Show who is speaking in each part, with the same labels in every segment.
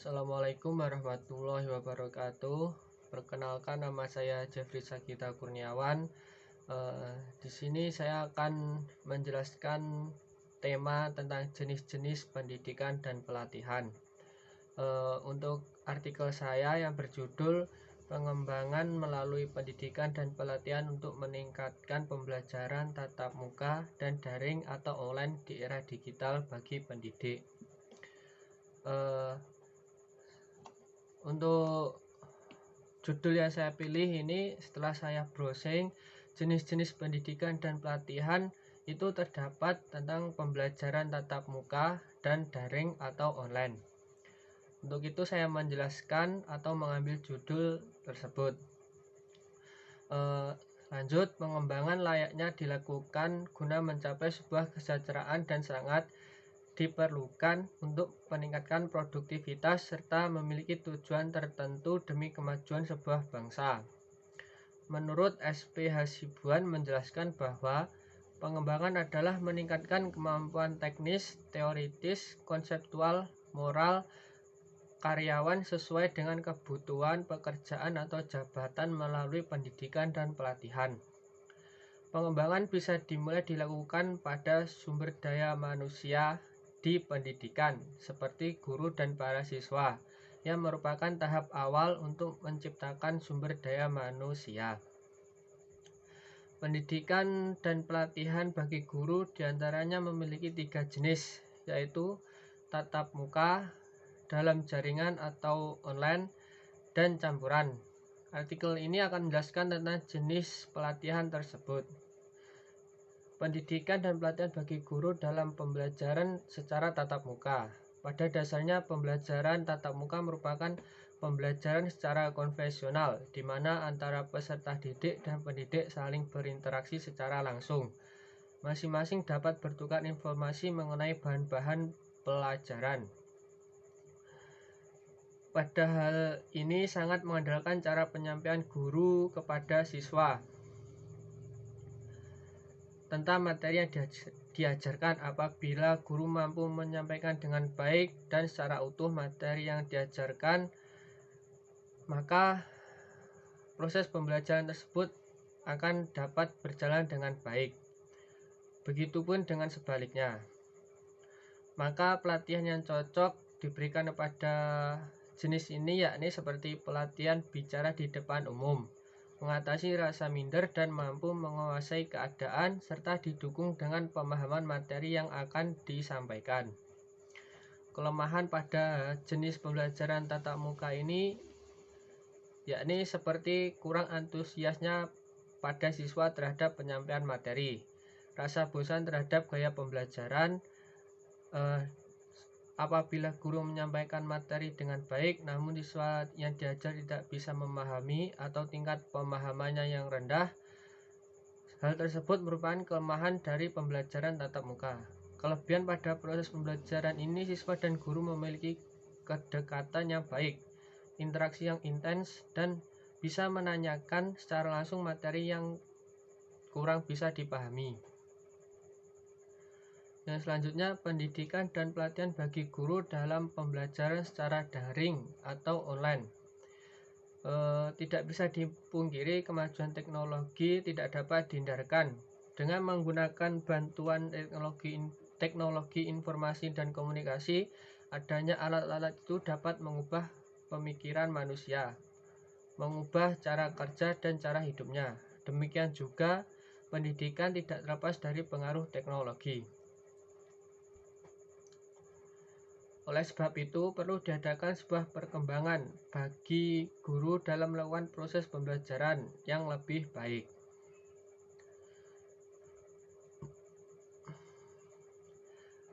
Speaker 1: Assalamualaikum warahmatullahi wabarakatuh. Perkenalkan, nama saya Jeffrey Sagita Kurniawan. Di sini saya akan menjelaskan tema tentang jenis-jenis pendidikan dan pelatihan. Untuk artikel saya yang berjudul pengembangan melalui pendidikan dan pelatihan untuk meningkatkan pembelajaran tatap muka dan daring atau online di era digital bagi pendidik. Untuk judul yang saya pilih ini, setelah saya browsing jenis-jenis pendidikan dan pelatihan, itu terdapat tentang pembelajaran tatap muka dan daring atau online. Untuk itu saya menjelaskan atau mengambil judul tersebut. Lanjut, pengembangan layaknya dilakukan guna mencapai sebuah kesejahteraan dan sangat diperlukan untuk meningkatkan produktivitas serta memiliki tujuan tertentu demi kemajuan sebuah bangsa. Menurut SP Hasibuan menjelaskan bahwa pengembangan adalah meningkatkan kemampuan teknis, teoritis, konseptual, moral karyawan sesuai dengan kebutuhan pekerjaan atau jabatan melalui pendidikan dan pelatihan. Pengembangan bisa dimulai dilakukan pada sumber daya manusia di pendidikan, seperti guru dan para siswa, yang merupakan tahap awal untuk menciptakan sumber daya manusia. Pendidikan dan pelatihan bagi guru diantaranya memiliki 3 jenis, yaitu tatap muka, dalam jaringan atau online, dan campuran. Artikel ini akan menjelaskan tentang jenis pelatihan tersebut. Pendidikan dan pelatihan bagi guru dalam pembelajaran secara tatap muka. Pada dasarnya, pembelajaran tatap muka merupakan pembelajaran secara konvensional, di mana antara peserta didik dan pendidik saling berinteraksi secara langsung. Masing-masing dapat bertukar informasi mengenai bahan-bahan pelajaran. Pada hal ini sangat mengandalkan cara penyampaian guru kepada siswa tentang materi yang diajarkan. Apabila guru mampu menyampaikan dengan baik dan secara utuh materi yang diajarkan, maka proses pembelajaran tersebut akan dapat berjalan dengan baik. Begitupun dengan sebaliknya. Maka pelatihan yang cocok diberikan kepada jenis ini yakni seperti pelatihan bicara di depan umum, mengatasi rasa minder dan mampu menguasai keadaan, serta didukung dengan pemahaman materi yang akan disampaikan. Kelemahan pada jenis pembelajaran tatap muka ini yakni seperti kurang antusiasnya pada siswa terhadap penyampaian materi, rasa bosan terhadap gaya pembelajaran. Apabila guru menyampaikan materi dengan baik, namun siswa yang diajar tidak bisa memahami atau tingkat pemahamannya yang rendah, hal tersebut merupakan kelemahan dari pembelajaran tatap muka. Kelebihan pada proses pembelajaran ini, siswa dan guru memiliki kedekatan yang baik, interaksi yang intens, dan bisa menanyakan secara langsung materi yang kurang bisa dipahami. Yang selanjutnya, pendidikan dan pelatihan bagi guru dalam pembelajaran secara daring atau online. Tidak bisa dipungkiri kemajuan teknologi tidak dapat dihindarkan. Dengan menggunakan bantuan teknologi informasi dan komunikasi, adanya alat-alat itu dapat mengubah pemikiran manusia, mengubah cara kerja dan cara hidupnya. Demikian juga pendidikan tidak terlepas dari pengaruh teknologi. Oleh sebab itu, perlu diadakan sebuah perkembangan bagi guru dalam melakukan proses pembelajaran yang lebih baik.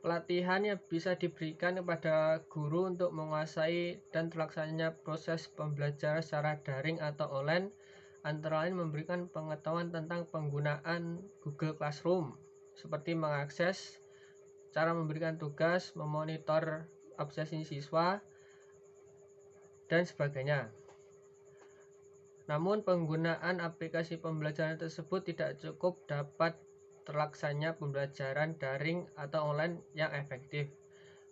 Speaker 1: Pelatihan yang bisa diberikan kepada guru untuk menguasai dan terlaksananya proses pembelajaran secara daring atau online, antara lain memberikan pengetahuan tentang penggunaan Google Classroom, seperti mengakses, cara memberikan tugas, memonitor absensi siswa, dan sebagainya. Namun penggunaan aplikasi pembelajaran tersebut tidak cukup dapat terlaksananya pembelajaran daring atau online yang efektif.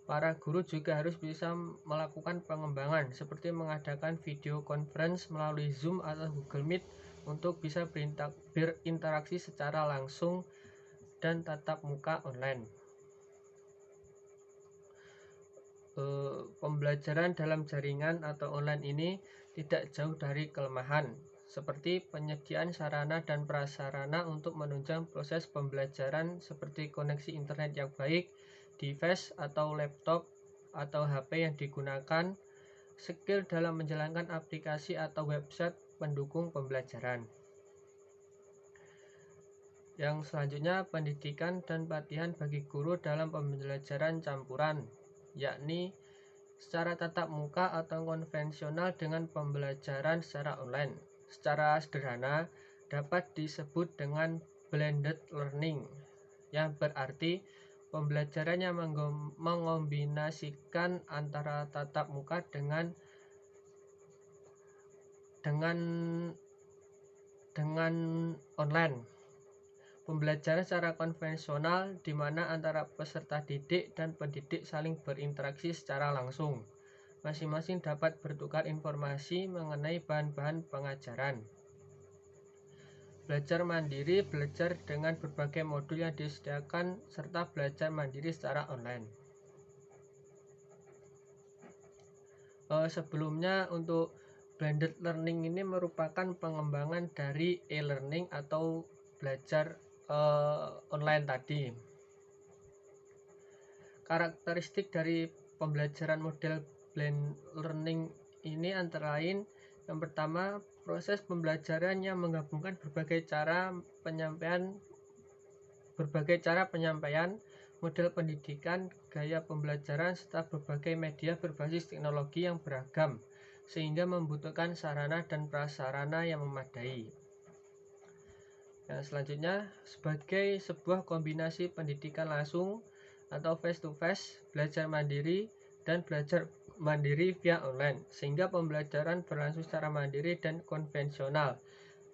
Speaker 1: Para guru juga harus bisa melakukan pengembangan seperti mengadakan video conference melalui Zoom atau Google Meet untuk bisa berinteraksi secara langsung dan tatap muka online. Pembelajaran dalam jaringan atau online ini tidak jauh dari kelemahan, seperti penyediaan sarana dan prasarana untuk menunjang proses pembelajaran seperti koneksi internet yang baik, device atau laptop atau HP yang digunakan, skill dalam menjalankan aplikasi atau website pendukung pembelajaran. Yang selanjutnya, pendidikan dan pelatihan bagi guru dalam pembelajaran campuran, yakni secara tatap muka atau konvensional dengan pembelajaran secara online. Secara sederhana dapat disebut dengan blended learning, yang berarti pembelajaran yang mengombinasikan antara tatap muka dengan online. Pembelajaran secara konvensional di mana antara peserta didik dan pendidik saling berinteraksi secara langsung. Masing-masing dapat bertukar informasi mengenai bahan-bahan pengajaran. Belajar mandiri, belajar dengan berbagai modul yang disediakan, serta belajar mandiri secara online. Sebelumnya untuk blended learning ini merupakan pengembangan dari e-learning atau belajar online tadi. Karakteristik dari pembelajaran model blended learning ini antara lain, yang pertama, proses pembelajaran yang menggabungkan berbagai cara penyampaian, model pendidikan, gaya pembelajaran, serta berbagai media berbasis teknologi yang beragam, sehingga membutuhkan sarana dan prasarana yang memadai. Yang selanjutnya, sebagai sebuah kombinasi pendidikan langsung atau face-to-face, belajar mandiri, dan belajar mandiri via online, sehingga pembelajaran berlangsung secara mandiri dan konvensional,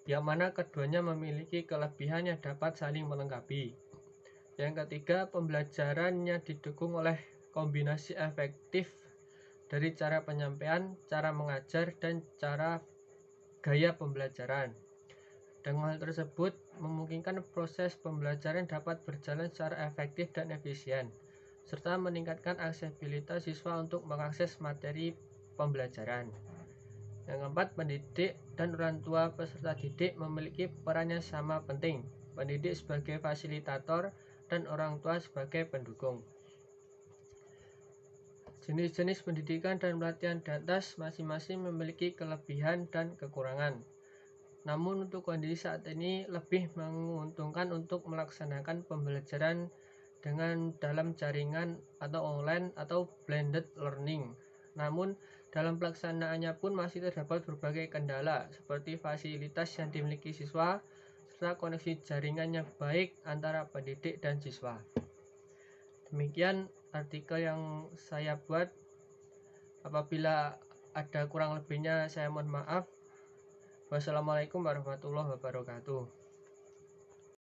Speaker 1: yang mana keduanya memiliki kelebihan yang dapat saling melengkapi. Yang ketiga, pembelajarannya didukung oleh kombinasi efektif dari cara penyampaian, cara mengajar, dan cara gaya pembelajaran. Dengan hal tersebut, memungkinkan proses pembelajaran dapat berjalan secara efektif dan efisien, serta meningkatkan aksesibilitas siswa untuk mengakses materi pembelajaran. Yang keempat, pendidik dan orang tua peserta didik memiliki peran yang sama penting, pendidik sebagai fasilitator dan orang tua sebagai pendukung. Jenis-jenis pendidikan dan pelatihan di atas masing-masing memiliki kelebihan dan kekurangan. Namun untuk kondisi saat ini lebih menguntungkan untuk melaksanakan pembelajaran dengan dalam jaringan atau online atau blended learning. Namun dalam pelaksanaannya pun masih terdapat berbagai kendala seperti fasilitas yang dimiliki siswa serta koneksi jaringan yang baik antara pendidik dan siswa. Demikian artikel yang saya buat. Apabila ada kurang lebihnya saya mohon maaf. Wassalamualaikum warahmatullahi wabarakatuh.